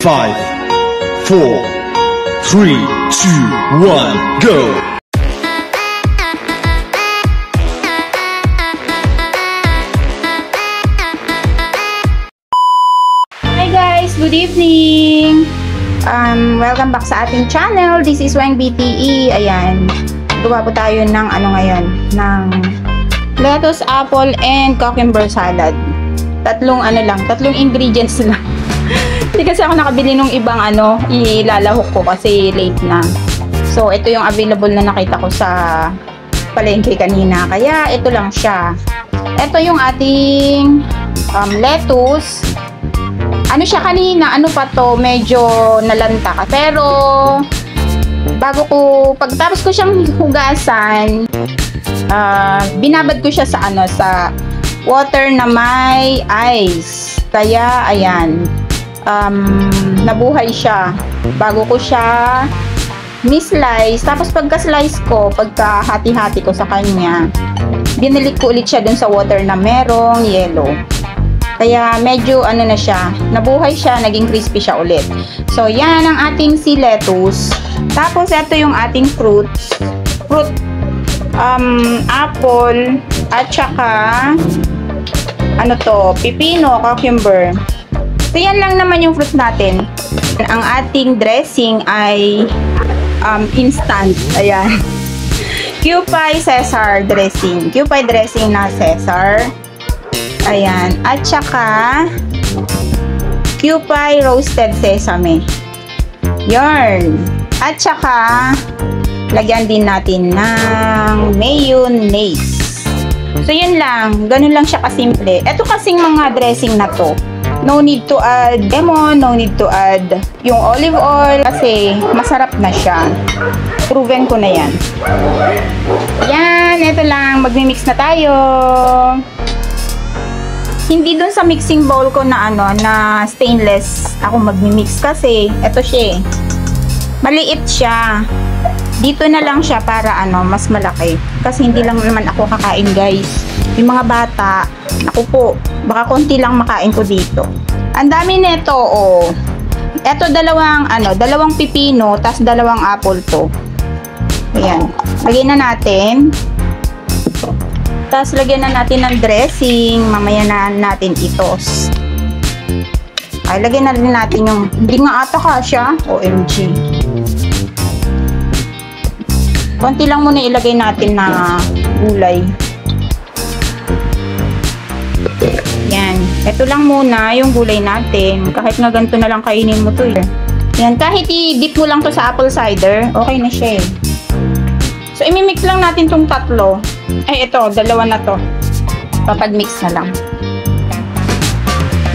5, 4, 3, 2, 1, go! Hi guys, good evening! Welcome back sa ating channel. This is Weng BTE. Ayan, gawa po tayo ng ngayon, ng lettuce, apple, and cucumber salad. Tatlong ingredients lang. Hindi kasi ako nakabili nung ibang ilalahok ko kasi late na. So, ito yung available na nakita ko sa palengke kanina. Kaya, ito lang siya. Ito yung ating lettuce. Ano siya kanina? Ano pa to? Medyo nalanta. Pero, pagtapos ko siyang hugasan, binabad ko siya sa sa water na may ice. Kaya, ayan. Nabuhay siya bago ko siya ni-slice. Tapos pagka-slice ko, pagka-hati-hati ko sa kanya, binilik ko ulit siya dun sa water na merong yellow. Kaya medyo na siya, nabuhay siya, naging crispy siya ulit. So yan ang ating si lettuce. Tapos ito yung ating fruit, apple, at saka pipino, cucumber. So, yan lang naman yung fruit natin. Ang ating dressing ay instant. Ayan. Kewpie Caesar dressing. Kewpie dressing na Caesar. Ayan. At saka Kewpie roasted sesame. Yarn. At saka lagyan din natin ng mayonnaise. So, yun lang. Ganun lang siya kasimple. Ito kasing mga dressing na to, no need to add lemon, no need to add yung olive oil kasi masarap na siya. Proven ko na yan. Yan, ito lang. Magmi-mix na tayo. Hindi dun sa mixing bowl ko na na stainless ako magmi-mix kasi ito siya maliit siya. Dito na lang siya para mas malaki. Kasi hindi lang naman ako kakain, guys. Yung mga bata, naku po, baka konti lang makain ko dito. Ang dami nito, oh. Ito dalawang pipino, tas dalawang apple to. Ayan. Lagyan na natin. Tas lagyan na natin ng dressing. Mamaya na natin itos. Ay, lagyan na rin natin yung, hindi nga ata kasya. OMG. Konti lang muna ilagay natin na gulay. Yan. Ito lang muna yung gulay natin. Kahit nga ganito na lang kainin mo to. Yan. Kahit i-dip mo lang to sa apple cider, okay na siya. So, imimix lang natin tong tatlo. Ay, ito. Dalawa na to. Papag-mix na lang.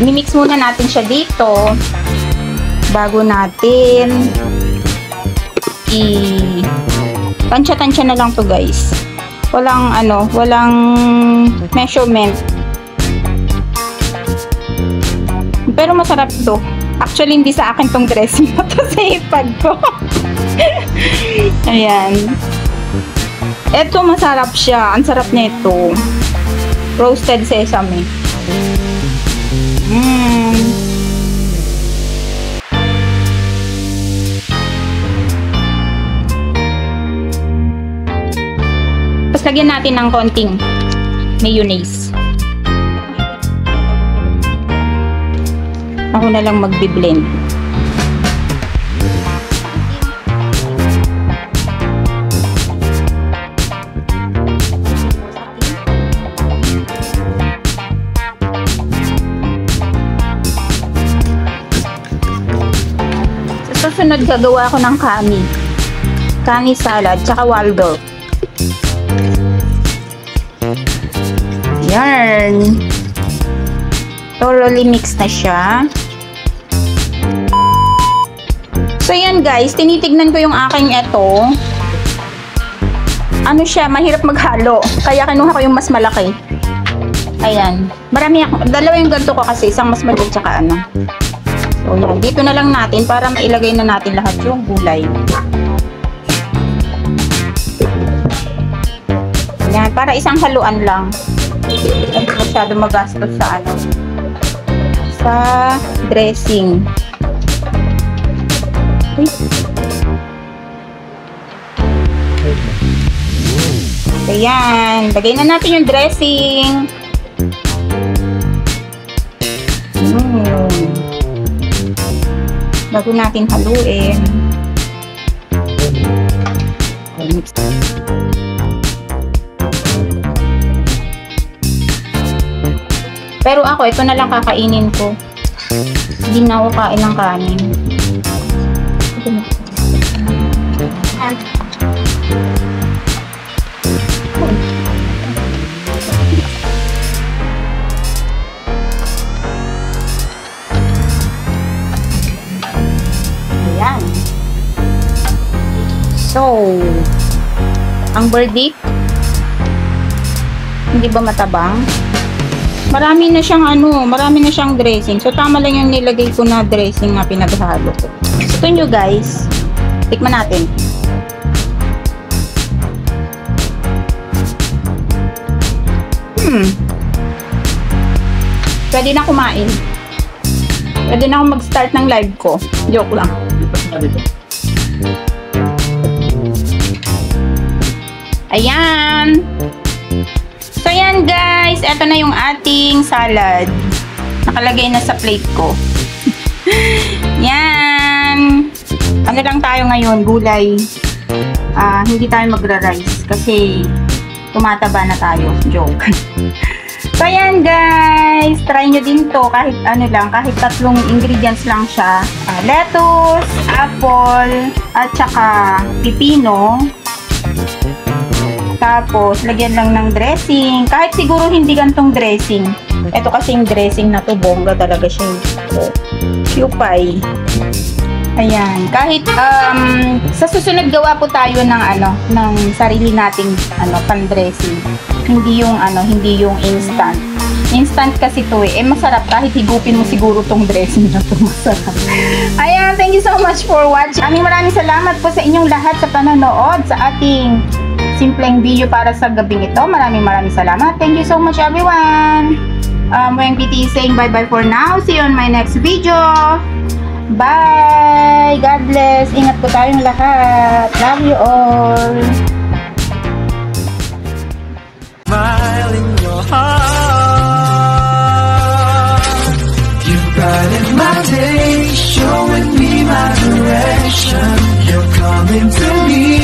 Imimix muna natin siya dito bago natin tansya-tansya na lang to, guys. Walang walang measurement. Pero masarap to. Actually, hindi sa akin tong dressing na to, sa ipad ko. Ayan. Ito, masarap siya. Ang sarap nito. Roasted sesame. Tapos lagyan natin ng konting mayonnaise. Ako na lang magbi-blend. Sa susunod, gagawa ako ng kani salad, tsaka Waldorf. Yarn. Thoroughly mixed na siya. So, yan guys. Tinitignan ko yung aking ito. Siya, mahirap maghalo. Kaya kinuha ko yung mas malaki. Ayan. Marami ako. Dalawa yung ganito ko kasi. Isang mas maliit tsaka So, yan. Dito na lang natin para mailagay na natin lahat yung gulay. Yan. Para isang haluan lang. Hindi masyado magastos sa sa dressing. Ayan. Lagay na natin yung dressing. Bago natin haluin. Pero ako, ito na lang kakainin ko. Hindi na ako kain ng kanin. Ayan. So, ang verdict, hindi ba matabang? Marami na siyang dressing. So, tama lang yung nilagay ko na dressing na pinaghalo ko. Ito nyo guys. Tikman natin. Pwede na kumain. Pwede na akong mag-start ng live ko. Joke lang. Ayan. So, yan guys. Ito na yung ating salad. Nakalagay na sa plate ko. Yan. Ano lang tayo ngayon? Gulay. Hindi tayo magra-rice kasi tumataba na tayo. Joke. So, yan guys. Try nyo din to. Kahit ano lang. Kahit 3 ingredients lang siya. Lettuce, apple, at saka pipino. Tapos, lagyan lang ng dressing. Kahit siguro hindi gantong dressing. Ito kasing dressing na to, bongga talaga siya. Cupay. Ayan. Kahit, sa susunod gawa po tayo ng, ng sarili nating, pan-dressing. Hindi yung instant. Instant kasi to eh. Masarap kahit higupin mo siguro tong dressing na to. Masarap. Ayan. Thank you so much for watching. Maraming salamat po sa inyong lahat sa panonood sa ating simpleng video para sa gabing ito. Maraming salamat. Thank you so much everyone. Moyang PT saying bye-bye for now. See you on my next video. Bye! God bless. Ingat po tayong lahat. Love you all. Smile in your heart. You brighten my day, showing me my direction. You're coming to me.